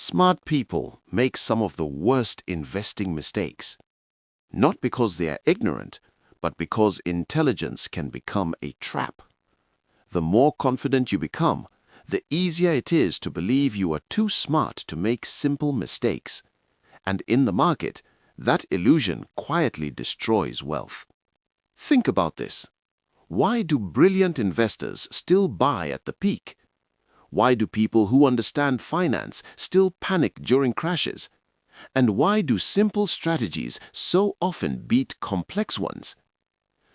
Smart people make some of the worst investing mistakes. Not because they are ignorant, but because intelligence can become a trap. The more confident you become, the easier it is to believe you are too smart to make simple mistakes. And in the market, that illusion quietly destroys wealth. Think about this. Why do brilliant investors still buy at the peak? Why do people who understand finance still panic during crashes? And why do simple strategies so often beat complex ones?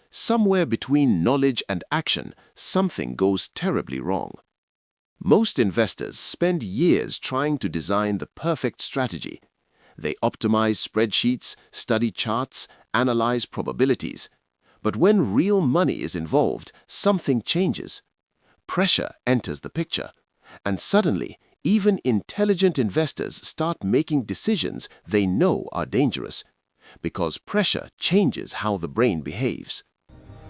Somewhere between knowledge and action, something goes terribly wrong. Most investors spend years trying to design the perfect strategy. They optimize spreadsheets, study charts, analyze probabilities. But when real money is involved, something changes. Pressure enters the picture. And suddenly, even intelligent investors start making decisions they know are dangerous, because pressure changes how the brain behaves.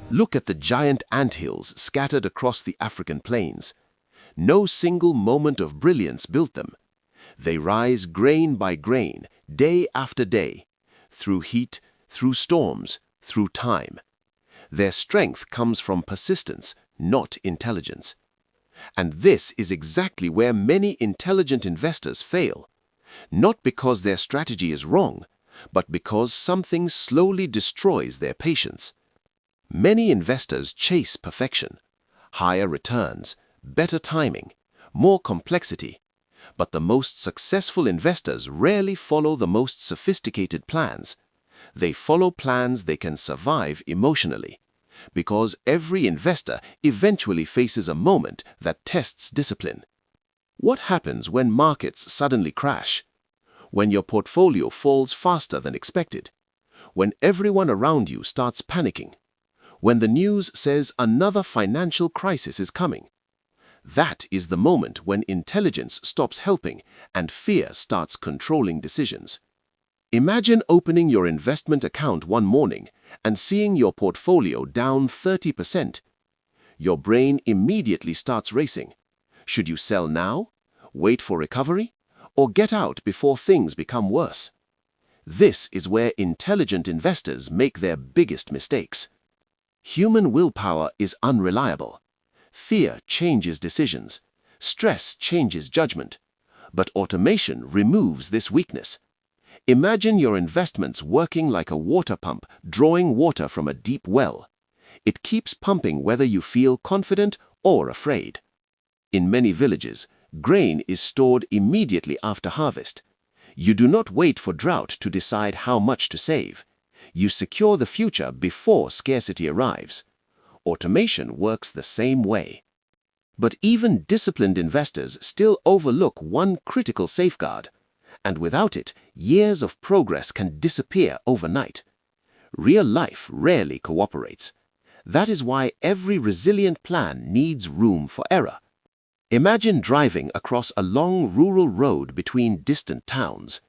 Look at the giant anthills scattered across the African plains. No single moment of brilliance built them. They rise grain by grain, day after day, through heat, through storms, through time. Their strength comes from persistence, not intelligence. And this is exactly where many intelligent investors fail. Not because their strategy is wrong, but because something slowly destroys their patience. Many investors chase perfection, higher returns, better timing, more complexity. But the most successful investors rarely follow the most sophisticated plans. They follow plans they can survive emotionally. Because every investor eventually faces a moment that tests discipline. What happens when markets suddenly crash? When your portfolio falls faster than expected? When everyone around you starts panicking? When the news says another financial crisis is coming? That is the moment when intelligence stops helping and fear starts controlling decisions. Imagine opening your investment account one morning and seeing your portfolio down 30%. Your brain immediately starts racing. Should you sell now, wait for recovery, or get out before things become worse? This is where intelligent investors make their biggest mistakes. Human willpower is unreliable. Fear changes decisions. Stress changes judgment. But automation removes this weakness. Imagine your investments working like a water pump, drawing water from a deep well. It keeps pumping whether you feel confident or afraid. In many villages, grain is stored immediately after harvest. You do not wait for drought to decide how much to save. You secure the future before scarcity arrives. Automation works the same way. But even disciplined investors still overlook one critical safeguard. And without it, years of progress can disappear overnight. Real life rarely cooperates. That is why every resilient plan needs room for error. Imagine driving across a long rural road between distant towns.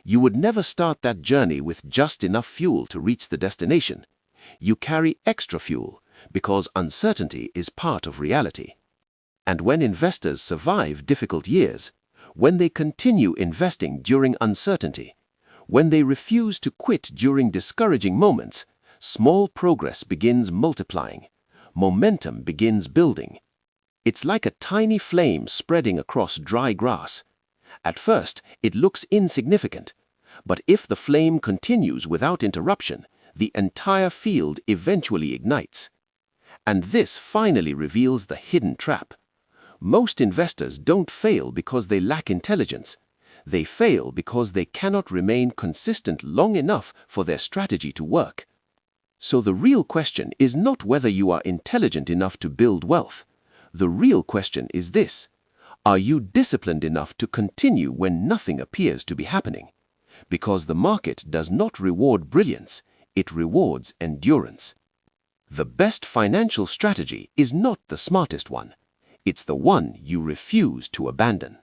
You would never start that journey with just enough fuel to reach the destination. You carry extra fuel because uncertainty is part of reality. And when investors survive difficult years, when they continue investing during uncertainty, when they refuse to quit during discouraging moments, small progress begins multiplying. Momentum begins building. It's like a tiny flame spreading across dry grass. At first, it looks insignificant, but if the flame continues without interruption, the entire field eventually ignites. And this finally reveals the hidden trap. Most investors don't fail because they lack intelligence. They fail because they cannot remain consistent long enough for their strategy to work. So the real question is not whether you are intelligent enough to build wealth. The real question is this: are you disciplined enough to continue when nothing appears to be happening? Because the market does not reward brilliance, it rewards endurance. The best financial strategy is not the smartest one. It's the one you refuse to abandon.